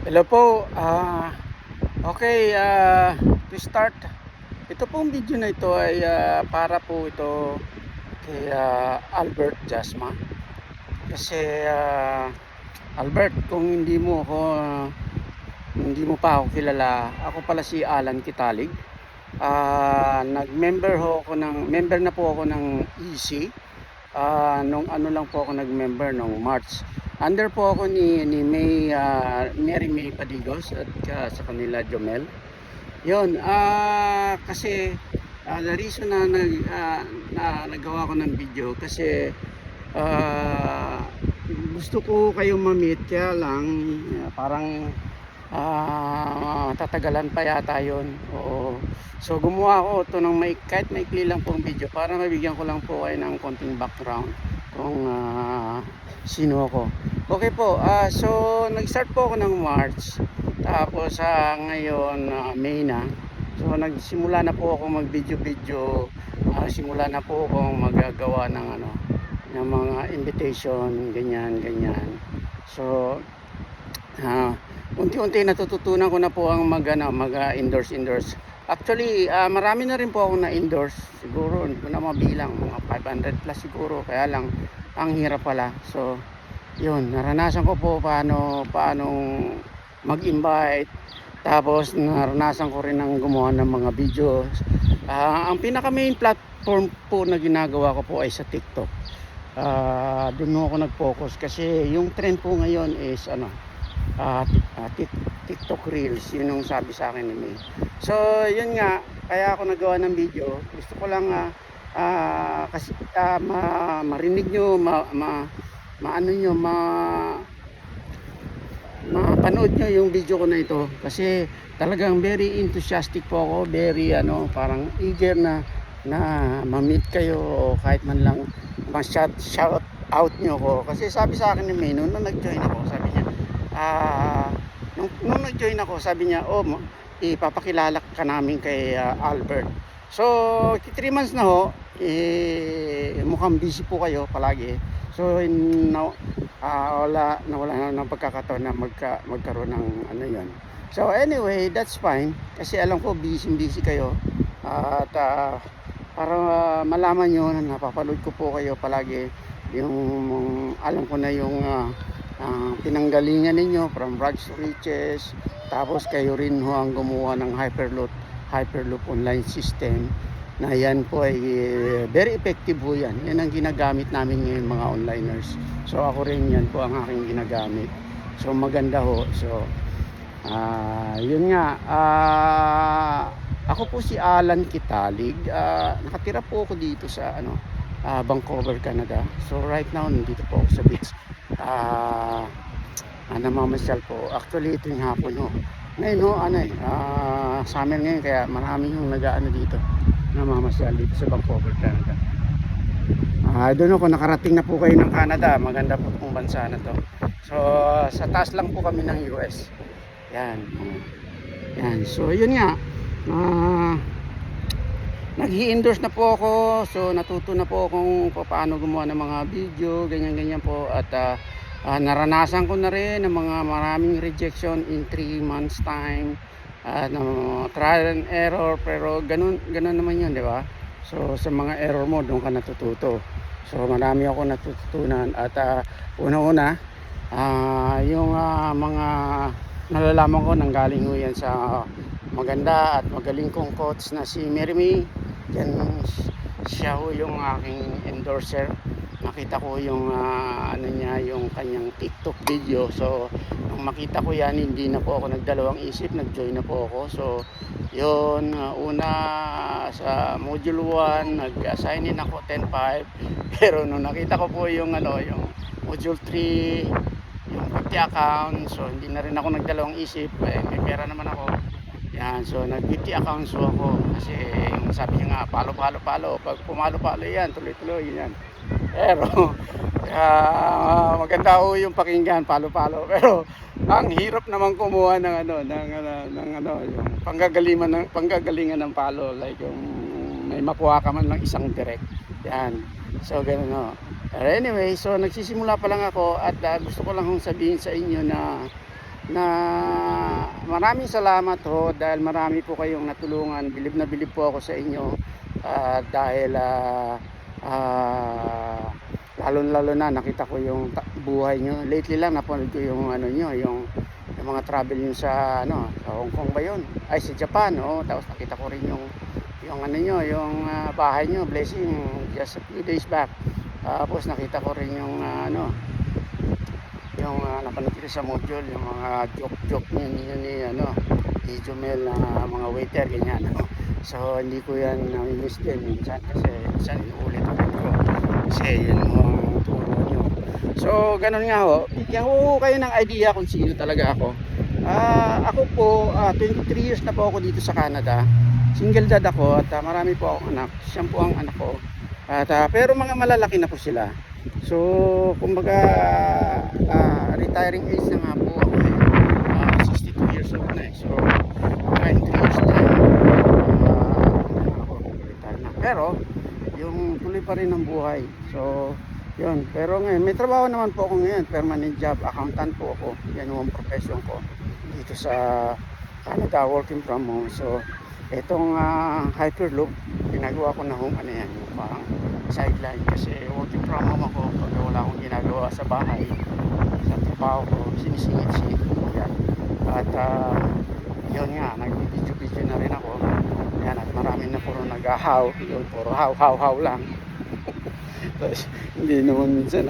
Hello po. Okay, to start, ito pong video na ito ay para po ito kay Albert Jasma. Kasi Albert, kung hindi mo pa ako kilala, ako pala si Alan Kitalig. Member na po ako ng EC. Nung ano lang po ako nag-member nung March. Under po ako ni Mary May Padigos at sa kanila Jomel. Yun, kasi the reason na nagawa ko ng video kasi gusto ko kayong ma-meet, kaya lang parang tatagalan pa yata yun. Oo. So gumawa ako ito ng kahit maikli lang pong video para mabigyan ko lang po kayo ng konting background kung sino ako. Okay po, so nag-start po ako ng March, tapos ngayon May na. So nagsimula na po ako mag-video-video, simula na po ako magagawa ng ng mga invitation, ganyan. So unti-unti natututunan ko na po ang mag-endorse. Actually, marami na rin po ako na-endorse. Siguro, hindi ko na mabilang. Mga 500 plus siguro. Kaya lang, ang hirap pala. So, yun. Naranasan ko po paano mag-invite. Tapos, naranasan ko rin ang gumawa ng mga videos. Ang pinaka-main platform po na ginagawa ko po ay sa TikTok. Doon ako nag-focus. Kasi, yung trend po ngayon is, TikTok Reels, yun ang sabi sa akin ni May. So yun nga, kaya ako nagawa ng video. Gusto ko lang kasi marinig nyo, mapanood nyo yung video ko na ito, kasi talagang very enthusiastic po ako, very parang eager na ma-meet kayo, o kahit man lang shout out nyo ko. Kasi sabi sa akin ni May nung nag-join ako, sabi niya nung nag-join ako, sabi niya, ipapakilala ka namin kay Albert. So 3 months na ho, mukhang busy po kayo palagi. So wala na ng pagkakataon na magkaroon ng yon. So anyway, that's fine, kasi alam ko busy kayo, at para malaman nyo na napapanood ko po kayo palagi, yung alam ko na yung pinanggalingan ninyo from rags to riches. Tapos kayo rin ho ang gumawa ng Hyperloop online system, na yan po ay very effective ho yan. Yan ang ginagamit namin ngayon mga onliners. So ako rin, yan po ang aking ginagamit. So maganda ho. So yun nga, ako po si Alan Kitalig. Nakatira po ako dito sa Vancouver, Canada. So right now nandito po ako sa beach. Namamasyal po. Actually ito yung hapon ho. Ngayon ho, summer ngayon, kaya marami yung dito, namamasyal dito sa Vancouver, Canada. I don't know kung nakarating na po kayo ng Canada. Maganda po itong bansa na to. So sa taas lang po kami ng US. Yan. So yun nga, nag-i-endorse na po ako. So natuto na po akong paano gumawa ng mga video, ganyan po. At naranasan ko na rin ng mga maraming rejection in 3 months time. Trial and error, pero ganun naman yun, di ba? So sa mga error mo, doon ka natututo. So marami ako natututunan. At una-una, yung mga nalalaman ko, nanggaling ko yan sa maganda at magaling kong coach na si Mary May. Yan, siya ho yung aking endorser. Nakita ko yung yung kanyang TikTok video. So nung makita ko yan, hindi na po ako nagdalawang isip, nag-join na po ako. So yun, una sa module 1 nag-assign in ako 10.5. Pero nung nakita ko po yung yung module 3, yung 50 account, so hindi na rin ako nagdalawang isip, may pera naman ako. Yan, so nag-50 accounts ako, kasi sabi niya nga, palo, pag pumalo yan, tuloy yan. Pero maganda ho yung pakinggan, palo, pero ang hirap naman kumuha ng yung panggagalingan ng palo, like yung may makuha ka man lang isang direct. Yan, so gano'n ho. Anyway, so nagsisimula pa lang ako, at gusto ko lang sabihin sa inyo na na maraming salamat ho dahil marami po kayong natulungan. Bilib na bilib po ako sa inyo dahil lalo na nakita ko yung buhay nyo. Lately lang napanood ko yung ano nyo, yung mga travel nyo sa ano, sa Hong Kong ba yun? Ay sa Japan, oh. Tapos nakita ko rin yung ano nyo, yung bahay nyo, Blessing, just a few days back. Tapos nakita ko rin yung yung napanood ko sa module, yung mga joke ni ano, ni Jumel na mga waiter ganyan. So hindi ko yan nami-miss din minsan kasi minsan inuulit ko kasi yun ang turo nyo. So ganun nga ho, bigyan ko kayo ng idea kung sino talaga ako. Ako po 23 years na po ako dito sa Canada. Single dad ako at marami po akong anak. Siyang po ang anak ko. At pero mga malalaki na po sila. So kumbaga retiring age na nga po ako 62 years old na so 9 years na ako retire na. Pero yung tuloy pa rin ang buhay. So yun, pero ngayon may trabaho naman po ako ngayon, permanent job, accountant po ako. Yan yung profession ko dito sa Canada, working from home. So itong Hyperloop, ginagawa ko na home ano yan, yung parang sideline kasi working from home ako pag wala akong ginagawa sa bahay sa trabaho ko, sinisingit yan. At yun nga, nag-video na rin ako yan, at marami na puro nag-ahaw, yun, puro haw lang. Tapos hindi naman minsan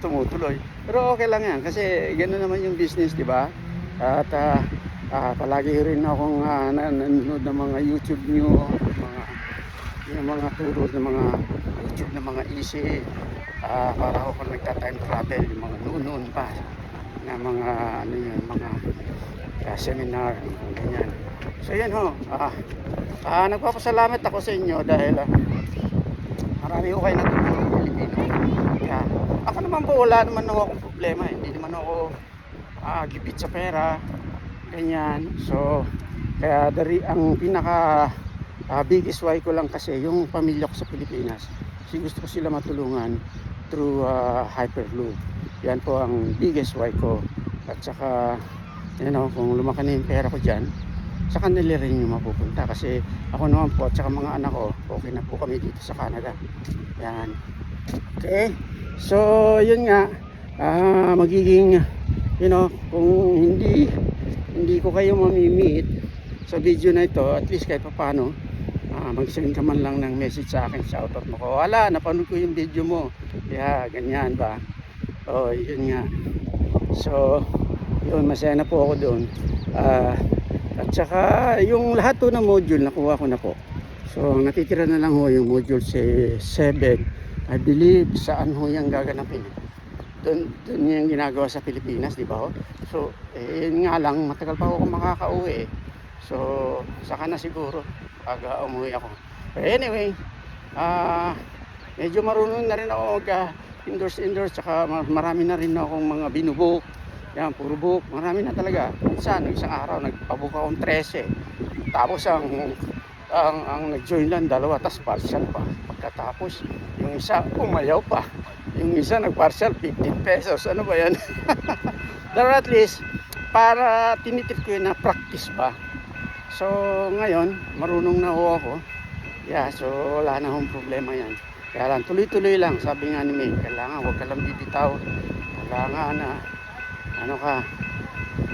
tumutuloy, pero okay lang yan kasi gano'n naman yung business, di ba? At palagi rin akong nanonood ng mga YouTube nyo, yung mga turo ng mga YouTube ng mga easy, para ako kung nagta-time travel, yung mga noon pa na mga ano yun, mga seminar, ganyan. So yan ho, nagpapasalamat ako sa inyo dahil marami ko kayo natulungan ng Pilipino. Kaya ako naman po, wala naman akong problema, hindi naman ako gipit sa pera ganyan. So kaya ang pinaka biggest why ko lang kasi yung pamilya ko sa Pilipinas, kasi gusto ko sila matulungan through Hyperloop. Yan po ang biggest why ko. At saka kung lumaki na yung pera ko dyan, sa kanila rin yung mapupunta kasi ako naman po at saka mga anak ko okay na po kami dito sa Canada. Yan, okay. So yun nga, magiging kung hindi ko kayo mamimit sa video na ito, at least kahit paano mag-send ka man lang ng message sa akin, shoutout mo ko, wala, napanood ko yung video mo, ganyan ba. Yun nga. So yun, masaya na po ako doon. At saka yung lahat po ng module nakuha ko na po. So natitira na lang ho yung module 7. I believe saan ho yung gaganapin. Doon yung ginagawa sa Pilipinas, di ba ho? So yun nga lang, matagal pa ako makakauwi. So saka na siguro pag umuwi ako. But anyway, medyo marunong na rin ako indoors, saka marami na rin akong mga binubuk. Yan, puro book, marami na talaga. Minsan, isang araw nagpabook akong 13. Tapos ang nag-join lang 2, tas partial pa. Pagkatapos yung isa umayaw pa, yung isa nag-partial 15 pesos, ano ba yan? Pero at least para tinitip ko yun na practice ba. So ngayon marunong na ho ako, so wala na akong problema yan. Kaya lang tuloy-tuloy lang, sabi nga ni May, kailangan huwag ka lang bibitaw, kailangan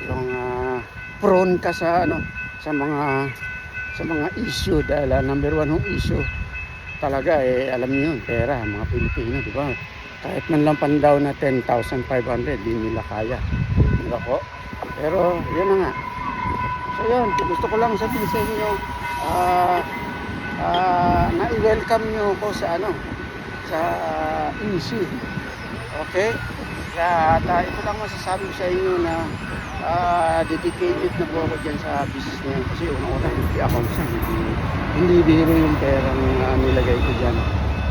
yung prone ka sa mga issue dahil number 1 yung issue talaga alam niyo yun, pera, mga Pilipino, di ba? Kahit man lang pandaw na 10,500 di nila kaya, di ba po? Pero yun na nga. So yun, gusto ko lang sabihin sa inyo na i-welcome nyo ko sa sa easy, okay? Kaya ito lang masasabi ko sa inyo na dedicated na po ako dyan sa business na yan kasi una-una hindi accounts hindi biro yung perang nilagay ko dyan.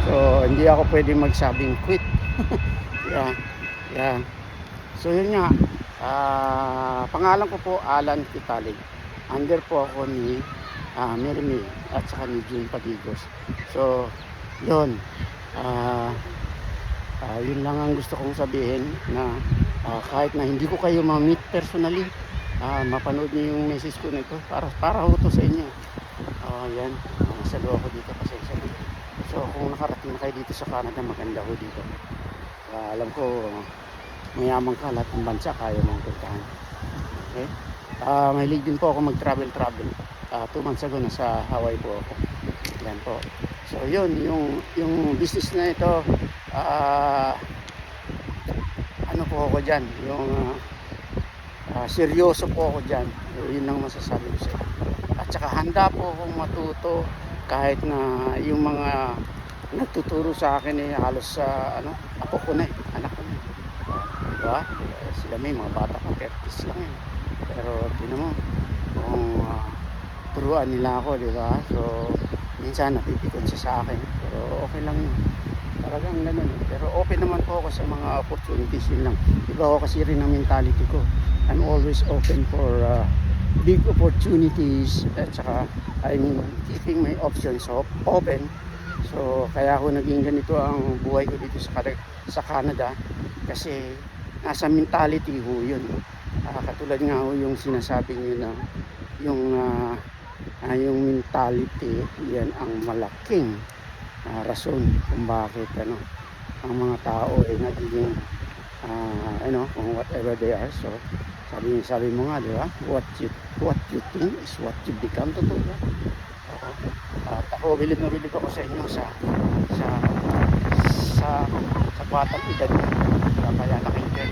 So hindi ako pwede magsabing quit. So yun nga, pangalan ko po Alan Kitalig, under po ako ni Mary May at saka ni June Patigos. So yun, Yun lang ang gusto kong sabihin na kahit na hindi ko kayo ma-meet personally, mapanood niyo yung message ko nito para ho to sa inyo. Yan, salo ako dito, pasensya na. So kung nakarating na kayo dito sa Canada, maganda ho dito. Alam ko mayaman ka, lahat ng bansa kaya mong puntahan. Okay? Mahilig din po ako mag-travel. 2 months ago nasa Hawaii po ako. Yan po. So yun, yung business na ito, ano po ako dyan, seryoso po ako dyan. Yun lang masasabi ko sa inyo. At saka handa po akong matuto kahit na yung mga nagtuturo sa akin halos ako ko na anak ko na. Diba? Sila may mga bata pa 30s lang eh. Pero tinan mo kung turuan nila ako, diba? So minsan napipikon siya sa akin, pero okay lang yun. Talagang ganun. Pero open naman po ako sa mga opportunities, yun lang. Iba ako kasi rin ang mentality ko. I'm always open for big opportunities, at saka I'm keeping my options open. So kaya ako naging ganito ang buhay ko dito sa Canada, kasi nasa mentality ho yun. Katulad nga ho yung sinasabi niyo na yung mentality, yan ang malaking rason kung bakit ang mga tao ay nagiging kung whatever they are. So sabi mo nga, di ba, what you think is what you become. Totoo ba? At ako, bilib na bilib ako sa inyo sa batang edad kaya nakikita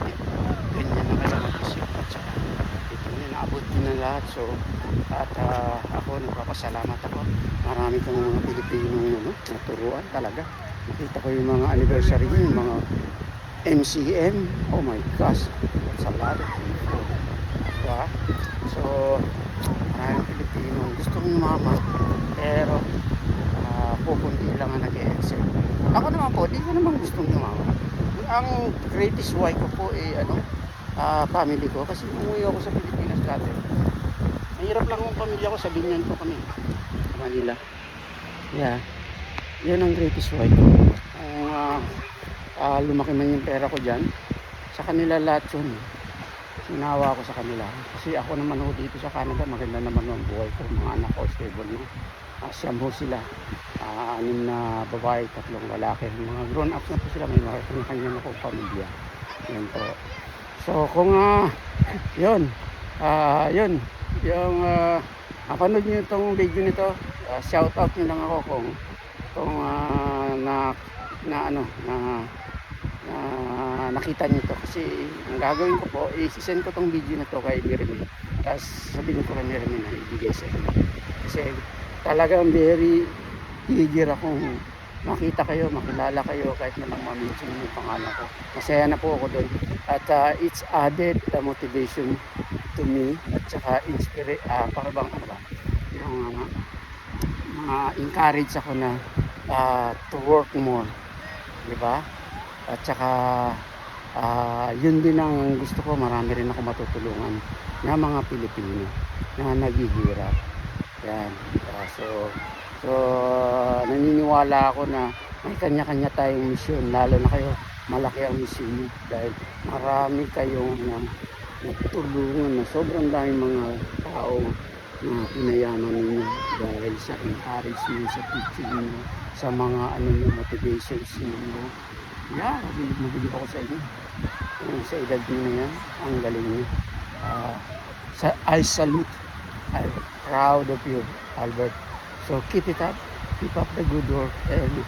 ganyan na kayo mag-isip, at saka ito na naabot din na lahat. So at ako nagpapasalamat ako, marami kang mga Pilipinong naturuan talaga. Nakita ko yung mga anniversary nyo, yung mga MCM, oh my gosh, that's a lot of people, diba? So maraming Pilipinong gustong umama, pero pupunti lang ang nag-e-excel. Ako naman po, di ko naman gustong umama. Ang greatest why ko po family ko, kasi umuwi ako sa Pilipinas dati. Mahirap lang ang pamilya ko, sa Binyan po kami, Manila. Yeah, yun ang greatest why ko. Lumaki man yung pera ko dyan, sa kanila lahat yun. Sinawa ko sa kanila, kasi ako naman ho dito sa Canada, maganda naman ang buhay ko. Mga anak ko stable na, siyam ho sila, 6 na babae, 3 lalaki. Mga grown ups na po sila, may mga kanya na po pamilya. Yan po. So kung yun yung mapanood nyo itong video nito, shout out nyo lang ako kung nakita nyo ito, kasi ang gagawin ko po, i-send ko tong video na to kay Mirmi, tapos sabihin ko kay Mirmi na ibigay sa inyo, kasi talagang very eager akong makita kayo, makilala kayo, kahit na lang ma-mention yung pangalan ko. Masaya na po ako doon, at it's added the motivation to me, at saka para bang yung encourage ako na to work more, di ba? At saka yun din ang gusto ko, marami rin ako matutulungan na mga Pilipino na naghihirap. Yan. So naniniwala ako na may kanya-kanya tayong misyon, lalo na kayo, malaki ang misyon niyo, dahil marami kayong natulungan na sobrang daming mga tao na pinayaman ninyo dahil sa encouragement, sa teaching niyo, sa mga motivations niyo. Yeah, mabilib ako sa inyo. Sa edad niyo na yan, ang galing niyo. I salute, I'm proud of you, Albert. So keep it up, keep up the good work, and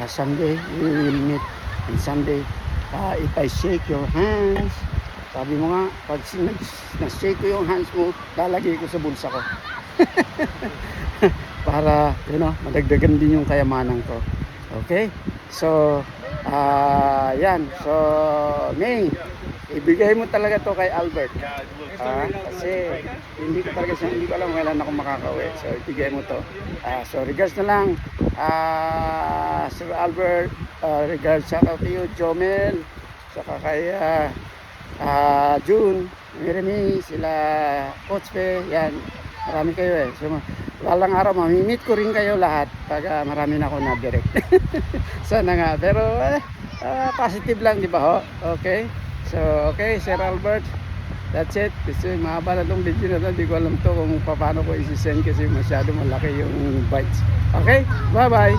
someday we will meet, and someday if I shake your hands, sabi mo nga, pag na-shake ko yung hands mo, lalagay ko sa bulsa ko. Para madagdagan din yung kayamanan ko. Okay? So yan, so May, ibigay mo talaga to kay Albert, kasi hindi ko alam kailan ako makakauwi. So ibigay mo to, so regards na lang, Sir Albert, regards, shout out to you, Jomel, saka kay June, Miremi, sila Coach Pe, yan, marami kayo so walang araw mamimit ko rin kayo lahat pag marami na ako na direct. Sana nga, pero positive lang, di ba ho? Okay. So, okay, Sir Albert. That's it. Kasi mahaba na itong video na ito. Hindi ko alam to kung paano ko isi-send kasi masyado malaki yung bytes. Okay? Bye-bye.